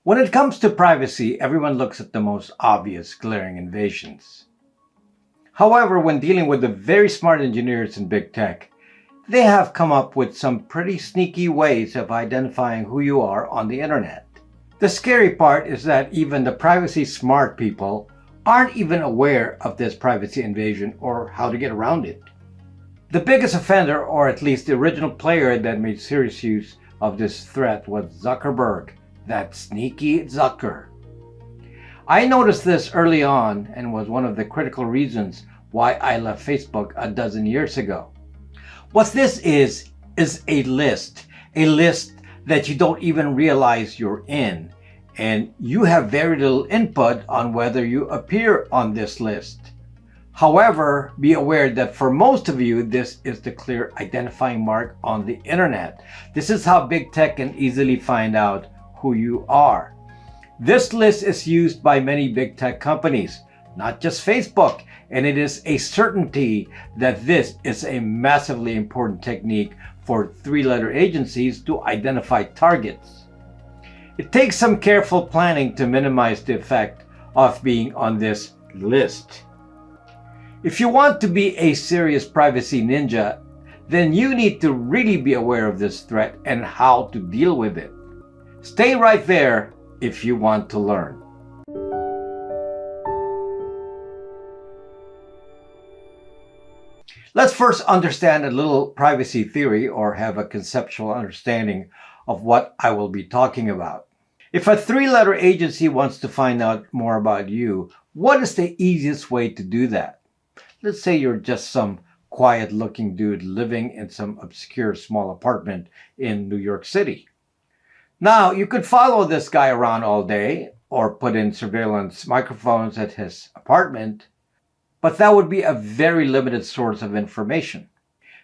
When it comes to privacy, everyone looks at the most obvious, glaring invasions. However, when dealing with the very smart engineers in big tech, they have come up with some pretty sneaky ways of identifying who you are on the internet. The scary part is that even the privacy smart people aren't even aware of this privacy invasion or how to get around it. The biggest offender, or at least the original player that made serious use of this threat, was Zuckerberg, that sneaky Zucker. I noticed this early on and was one of the critical reasons why I left Facebook a dozen years ago. What this is a list that you don't even realize you're in, and you have very little input on whether you appear on this list. However, be aware that for most of you, this is the clear identifying mark on the internet. This is how big tech can easily find out who you are. This list is used by many big tech companies, not just Facebook, and it is a certainty that this is a massively important technique for three-letter agencies to identify targets. It takes some careful planning to minimize the effect of being on this list. If you want to be a serious privacy ninja, then you need to really be aware of this threat and how to deal with it. Stay right there if you want to learn. Let's first understand a little privacy theory, or have a conceptual understanding of what I will be talking about. If a three-letter agency wants to find out more about you, what is the easiest way to do that? Let's say you're just some quiet-looking dude living in some obscure small apartment in New York City. Now, you could follow this guy around all day or put in surveillance microphones at his apartment, but that would be a very limited source of information.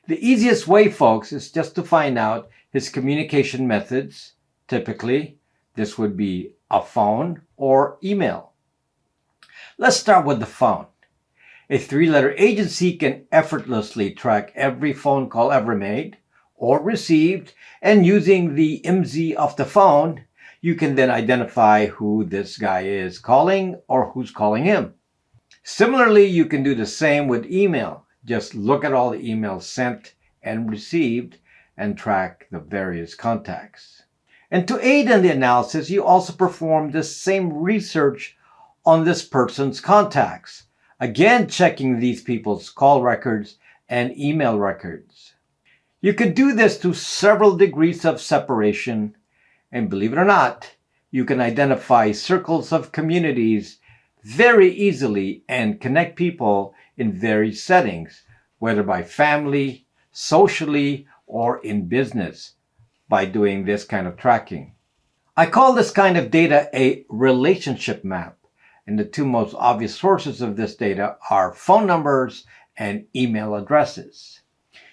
The easiest way, folks, is just to find out his communication methods. Typically, this would be a phone or email. Let's start with the phone. A three-letter agency can effortlessly track every phone call ever made or received, and using the IMSI of the phone, you can then identify who this guy is calling or who's calling him. Similarly, you can do the same with email. Just look at all the emails sent and received and track the various contacts. And to aid in the analysis, you also perform the same research on this person's contacts. Again, checking these people's call records and email records. You can do this to several degrees of separation, and believe it or not, you can identify circles of communities very easily and connect people in various settings, whether by family, socially, or in business, by doing this kind of tracking. I call this kind of data a relationship map, and the two most obvious sources of this data are phone numbers and email addresses.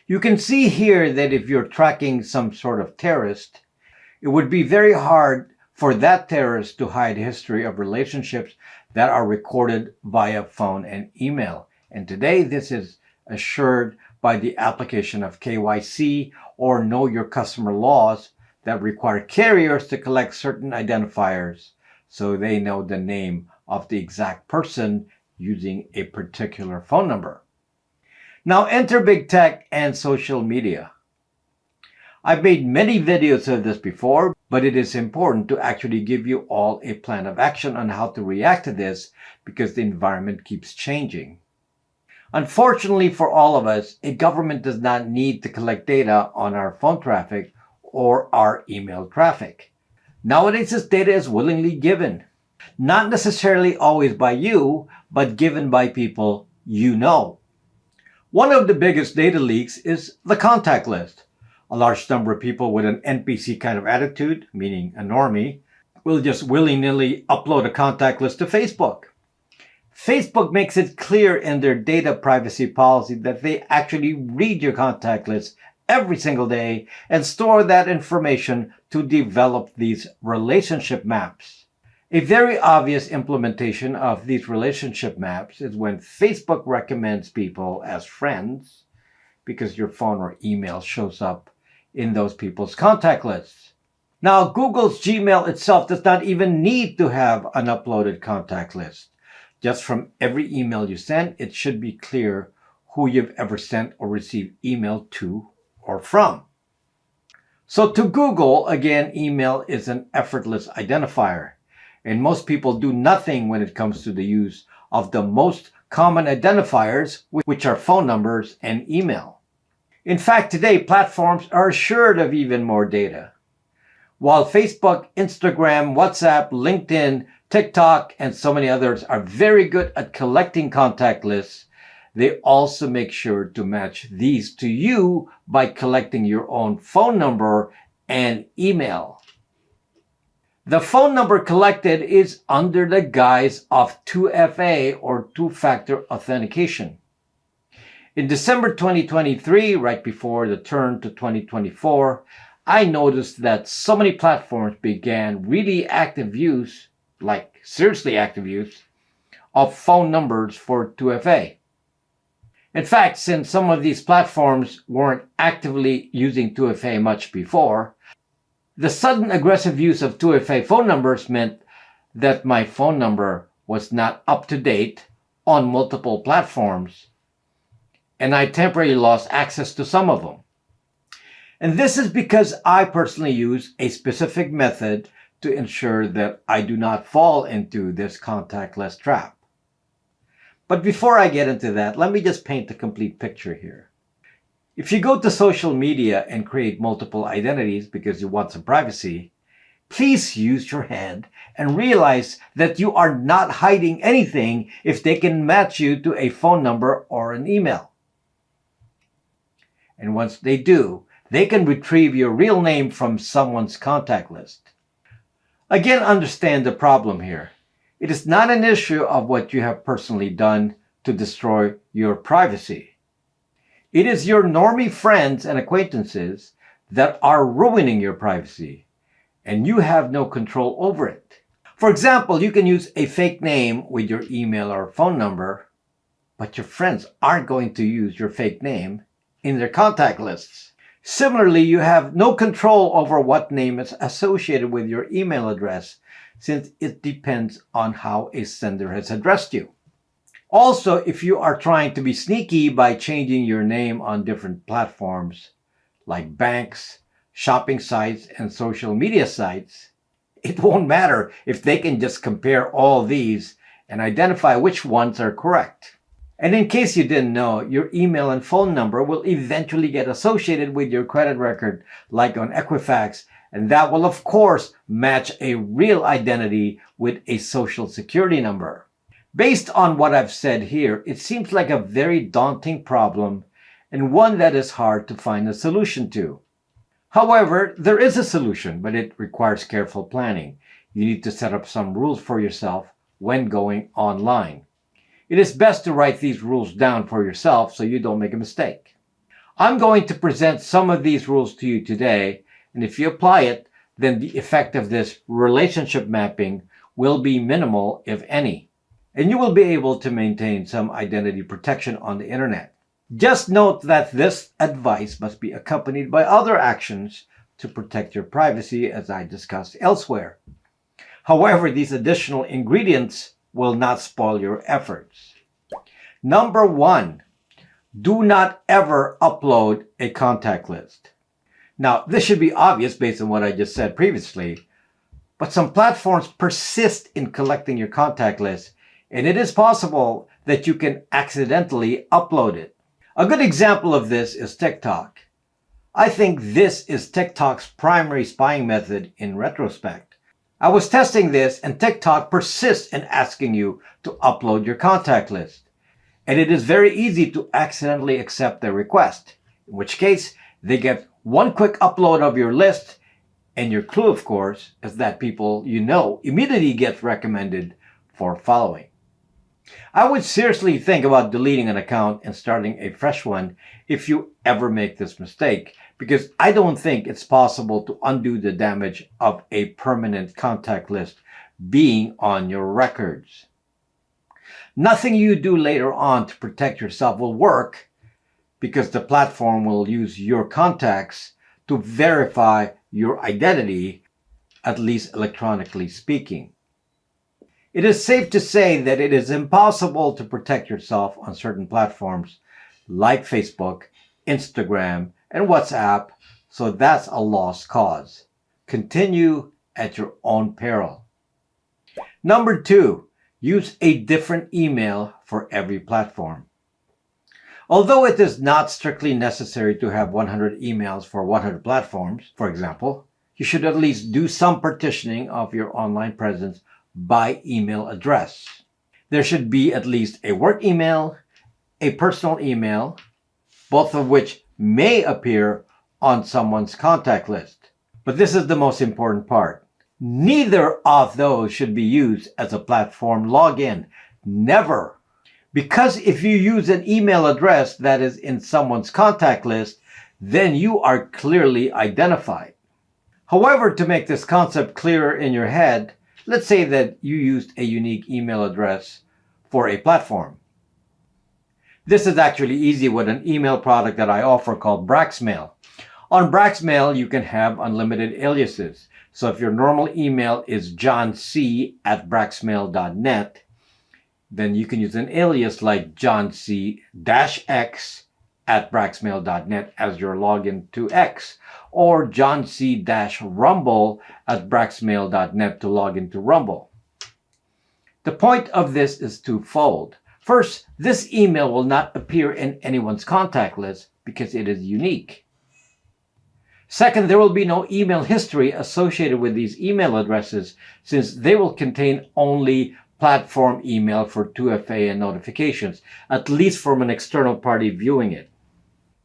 You can see here that if you're tracking some sort of terrorist, it would be very hard for that terrorist to hide history of relationships that are recorded via phone and email. And today, this is assured by the application of KYC or Know Your Customer laws that require carriers to collect certain identifiers so they know the name of the exact person using a particular phone number. Now enter big tech and social media. I've made many videos of this before, but it is important to actually give you all a plan of action on how to react to this because the environment keeps changing. Unfortunately for all of us, a government does not need to collect data on our phone traffic or our email traffic. Nowadays, this data is willingly given. Not necessarily always by you, but given by people you know. One of the biggest data leaks is the contact list. A large number of people with an NPC kind of attitude, meaning a normie, will just willy-nilly upload a contact list to Facebook. Facebook makes it clear in their data privacy policy that they actually read your contact list every single day and store that information to develop these relationship maps. A very obvious implementation of these relationship maps is when Facebook recommends people as friends because your phone or email shows up in those people's contact lists. Now, Google's Gmail itself does not even need to have an uploaded contact list. Just from every email you send, it should be clear who you've ever sent or received email to or from. So to Google, again, email is an effortless identifier. And most people do nothing when it comes to the use of the most common identifiers, which are phone numbers and email. In fact, today, platforms are assured of even more data. While Facebook, Instagram, WhatsApp, LinkedIn, TikTok, and so many others are very good at collecting contact lists, they also make sure to match these to you by collecting your own phone number and email. The phone number collected is under the guise of 2FA or two-factor authentication. In December 2023, right before the turn to 2024, I noticed that so many platforms began really active use, like seriously active use, of phone numbers for 2FA. In fact, since some of these platforms weren't actively using 2FA much before, the sudden aggressive use of 2FA phone numbers meant that my phone number was not up to date on multiple platforms, and I temporarily lost access to some of them. And this is because I personally use a specific method to ensure that I do not fall into this contactless trap. But before I get into that, let me just paint the complete picture here. If you go to social media and create multiple identities because you want some privacy, please use your head and realize that you are not hiding anything if they can match you to a phone number or an email. And once they do, they can retrieve your real name from someone's contact list. Again, understand the problem here. It is not an issue of what you have personally done to destroy your privacy. It is your normie friends and acquaintances that are ruining your privacy, and you have no control over it. For example, you can use a fake name with your email or phone number, but your friends aren't going to use your fake name in their contact lists. Similarly, you have no control over what name is associated with your email address, since it depends on how a sender has addressed you. Also, if you are trying to be sneaky by changing your name on different platforms, like banks, shopping sites, and social media sites, it won't matter if they can just compare all these and identify which ones are correct. And in case you didn't know, your email and phone number will eventually get associated with your credit record, like on Equifax, and that will of course match a real identity with a social security number. Based on what I've said here, it seems like a very daunting problem and one that is hard to find a solution to. However, there is a solution, but it requires careful planning. You need to set up some rules for yourself when going online. It is best to write these rules down for yourself so you don't make a mistake. I'm going to present some of these rules to you today, and if you apply it, then the effect of this relationship mapping will be minimal, if any, and you will be able to maintain some identity protection on the internet. Just note that this advice must be accompanied by other actions to protect your privacy, as I discussed elsewhere. However, these additional ingredients will not spoil your efforts. Number 1, do not ever upload a contact list. Now, this should be obvious based on what I just said previously, but some platforms persist in collecting your contact list, and it is possible that you can accidentally upload it. A good example of this is TikTok. I think this is TikTok's primary spying method in retrospect. I was testing this, and TikTok persists in asking you to upload your contact list. And it is very easy to accidentally accept their request, in which case they get one quick upload of your list, and your clue, of course, is that people you know immediately get recommended for following. I would seriously think about deleting an account and starting a fresh one if you ever make this mistake, because I don't think it's possible to undo the damage of a permanent contact list being on your records. Nothing you do later on to protect yourself will work, because the platform will use your contacts to verify your identity at least electronically speaking. It is safe to say that it is impossible to protect yourself on certain platforms like Facebook, Instagram, and WhatsApp, so that's a lost cause. Continue at your own peril. Number 2, use a different email for every platform. Although it is not strictly necessary to have 100 emails for 100 platforms, for example, you should at least do some partitioning of your online presence by email address. There should be at least a work email, a personal email, both of which may appear on someone's contact list. But this is the most important part. Neither of those should be used as a platform login. Never. Because if you use an email address that is in someone's contact list, then you are clearly identified. However, to make this concept clearer in your head, let's say that you used a unique email address for a platform. This is actually easy with an email product that I offer called Braxmail. On Braxmail, you can have unlimited aliases. So if your normal email is johnc@braxmail.net, then you can use an alias like johnc-x@braxmail.net as your login to X, or johnc-rumble@braxmail.net to log into Rumble. The point of this is twofold. First, this email will not appear in anyone's contact list because it is unique. Second, there will be no email history associated with these email addresses since they will contain only platform email for 2FA and notifications, at least from an external party viewing it.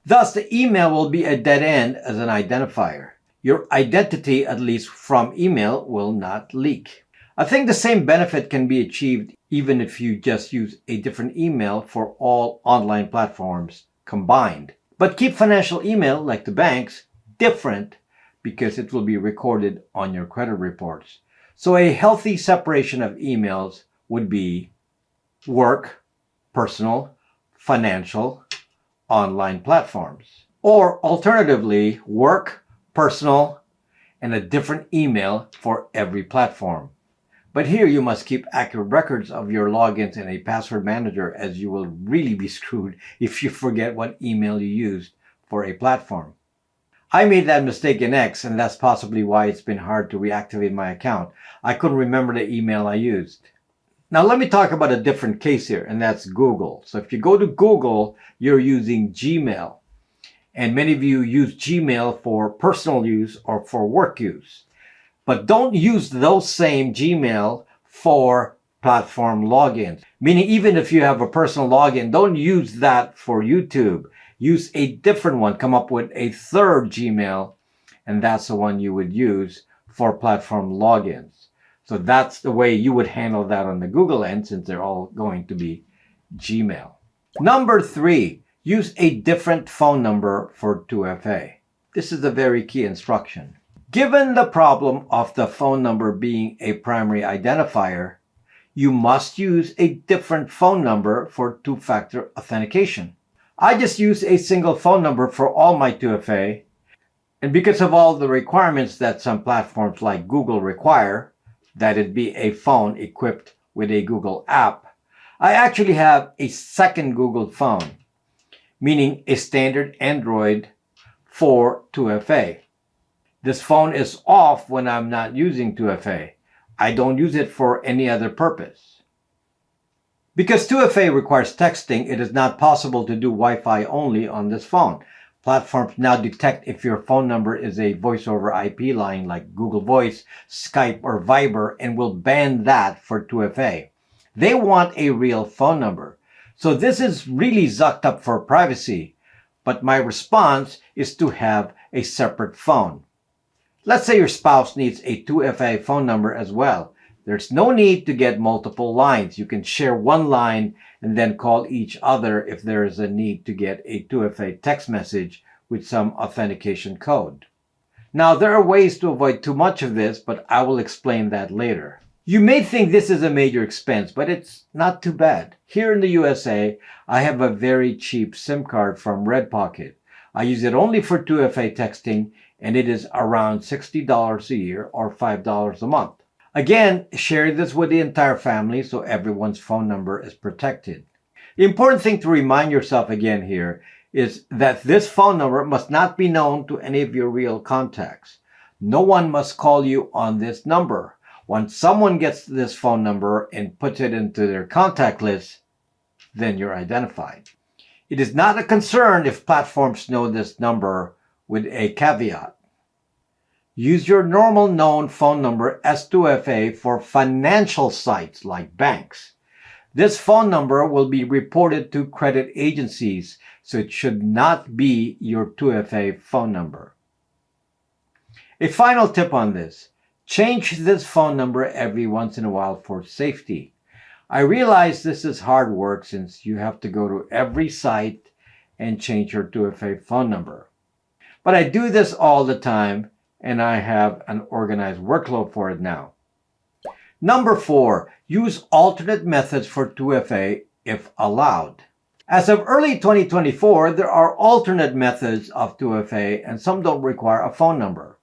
Thus, the email will be a dead end as an identifier. Your identity, at least from email, will not leak. I think the same benefit can be achieved even if you just use a different email for all online platforms combined. But keep financial email, like the banks, different because it will be recorded on your credit reports. So a healthy separation of emails would be work, personal, financial, online platforms. Or alternatively, work, personal, and a different email for every platform. But here you must keep accurate records of your logins in a password manager, as you will really be screwed if you forget what email you used for a platform. I made that mistake in X, and that's possibly why it's been hard to reactivate my account. I couldn't remember the email I used. Now let me talk about a different case here, and that's Google. So if you go to Google, you're using Gmail. And many of you use Gmail for personal use or for work use. But don't use those same Gmail for platform logins. Meaning even if you have a personal login, don't use that for YouTube. Use a different one. Come up with a third Gmail, and that's the one you would use for platform logins. So that's the way you would handle that on the Google end, since they're all going to be Gmail. Number 3, use a different phone number for 2FA. This is a very key instruction. Given the problem of the phone number being a primary identifier, you must use a different phone number for two-factor authentication. I just use a single phone number for all my 2FA, and because of all the requirements that some platforms like Google require, that it be a phone equipped with a Google app, I actually have a second Google phone, meaning a standard Android for 2FA. This phone is off when I'm not using 2FA. I don't use it for any other purpose. Because 2FA requires texting, it is not possible to do Wi-Fi only on this phone. Platforms now detect if your phone number is a voice over IP line like Google Voice, Skype, or Viber, and will ban that for 2FA. They want a real phone number. So this is really zucked up for privacy. But my response is to have a separate phone. Let's say your spouse needs a 2FA phone number as well. There's no need to get multiple lines. You can share one line and then call each other if there is a need to get a 2FA text message with some authentication code. Now, there are ways to avoid too much of this, but I will explain that later. You may think this is a major expense, but it's not too bad. Here in the USA, I have a very cheap SIM card from Red Pocket. I use it only for 2FA texting, and it is around $60 a year or $5 a month. Again, share this with the entire family so everyone's phone number is protected. The important thing to remind yourself again here is that this phone number must not be known to any of your real contacts. No one must call you on this number. Once someone gets this phone number and puts it into their contact list, then you're identified. It is not a concern if platforms know this number, with a caveat. Use your normal known phone number S2FA for financial sites like banks. This phone number will be reported to credit agencies, so it should not be your 2FA phone number. A final tip on this: change this phone number every once in a while for safety. I realize this is hard work since you have to go to every site and change your 2FA phone number. But I do this all the time, and I have an organized workload for it now. Number 4, use alternate methods for 2FA if allowed. As of early 2024, there are alternate methods of 2FA, and some don't require a phone number.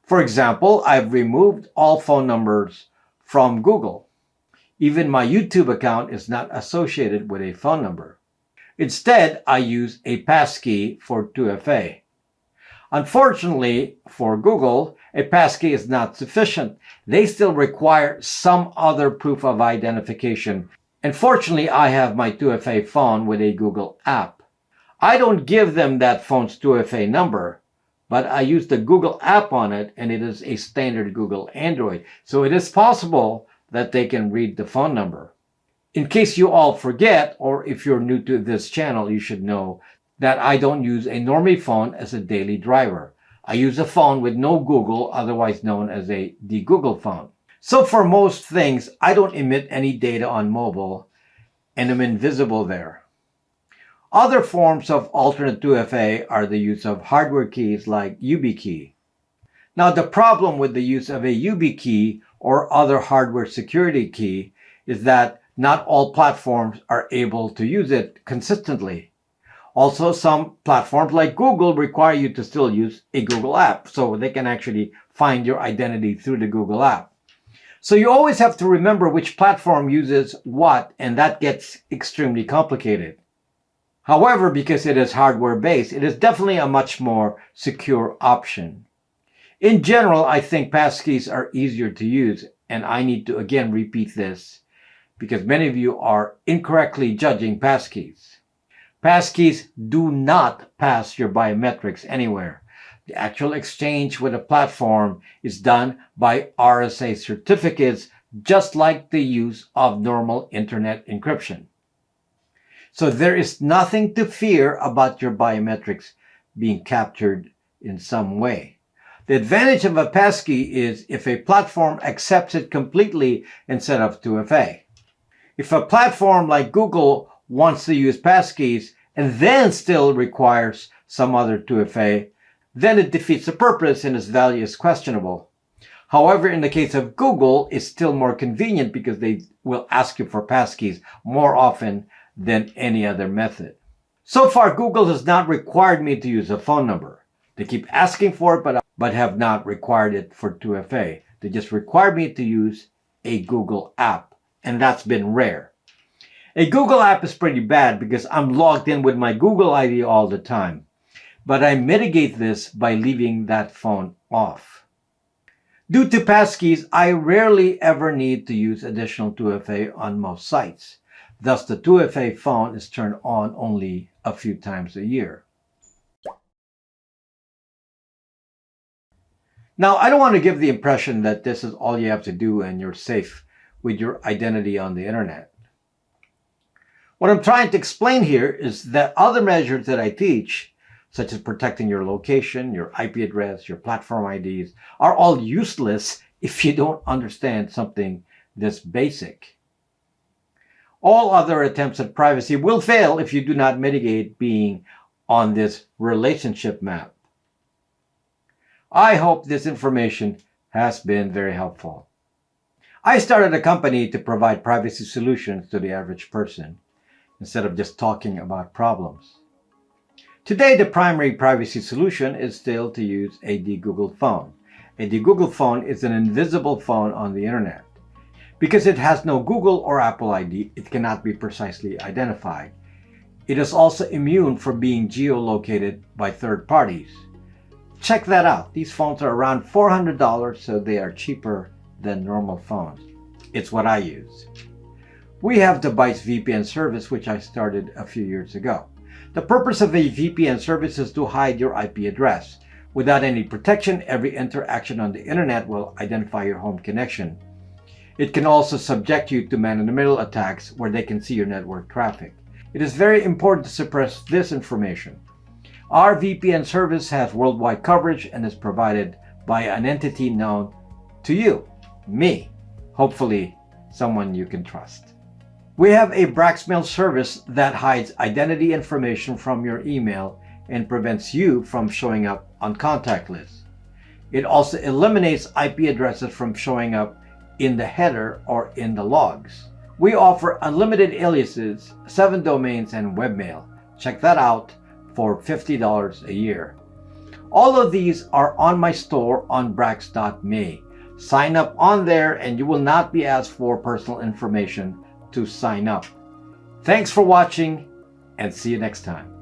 For example, I've removed all phone numbers from Google. Even my YouTube account is not associated with a phone number. Instead, I use a passkey for 2FA. Unfortunately, for Google, a passkey is not sufficient. They still require some other proof of identification. And fortunately, I have my 2FA phone with a Google app. I don't give them that phone's 2FA number, but I use the Google app on it, and it is a standard Google Android. So it is possible that they can read the phone number. In case you all forget, or if you're new to this channel, you should know that I don't use a normie phone as a daily driver. I use a phone with no Google, otherwise known as the Google phone. So for most things, I don't emit any data on mobile, and I'm invisible there. Other forms of alternate 2FA are the use of hardware keys like YubiKey. Now, the problem with the use of a YubiKey or other hardware security key is that not all platforms are able to use it consistently. Also, some platforms like Google require you to still use a Google app, so they can actually find your identity through the Google app. So you always have to remember which platform uses what, and that gets extremely complicated. However, because it is hardware-based, it is definitely a much more secure option. In general, I think passkeys are easier to use, and I need to again repeat this because many of you are incorrectly judging passkeys. Passkeys do not pass your biometrics anywhere. The actual exchange with a platform is done by RSA certificates, just like the use of normal internet encryption. So there is nothing to fear about your biometrics being captured in some way. The advantage of a passkey is if a platform accepts it completely instead of 2FA. If a platform like Google wants to use passkeys and then still requires some other 2FA, then it defeats the purpose and its value is questionable. However, in the case of Google, it's still more convenient because they will ask you for passkeys more often than any other method. So far, Google has not required me to use a phone number. They keep asking for it, but have not required it for 2FA. They just required me to use a Google app, and that's been rare. A Google app is pretty bad because I'm logged in with my Google ID all the time. But I mitigate this by leaving that phone off. Due to passkeys, I rarely ever need to use additional 2FA on most sites. Thus, the 2FA phone is turned on only a few times a year. Now, I don't want to give the impression that this is all you have to do and you're safe with your identity on the internet. What I'm trying to explain here is that other measures that I teach, such as protecting your location, your IP address, your platform IDs, are all useless if you don't understand something this basic. All other attempts at privacy will fail if you do not mitigate being on this relationship map. I hope this information has been very helpful. I started a company to provide privacy solutions to the average person instead of just talking about problems. Today, the primary privacy solution is still to use a de-Googled phone. A de-Googled phone is an invisible phone on the internet. Because it has no Google or Apple ID, it cannot be precisely identified. It is also immune from being geolocated by third parties. Check that out. These phones are around $400, so they are cheaper than normal phones. It's what I use. We have the Bytes VPN service, which I started a few years ago. The purpose of a VPN service is to hide your IP address. Without any protection, every interaction on the internet will identify your home connection. It can also subject you to man-in-the-middle attacks where they can see your network traffic. It is very important to suppress this information. Our VPN service has worldwide coverage and is provided by an entity known to you, me, hopefully someone you can trust. We have a Braxmail service that hides identity information from your email and prevents you from showing up on contact lists. It also eliminates IP addresses from showing up in the header or in the logs. We offer unlimited aliases, 7 domains, and webmail. Check that out for $50 a year. All of these are on my store on brax.me. Sign up on there and you will not be asked for personal information to sign up. Thanks for watching and see you next time.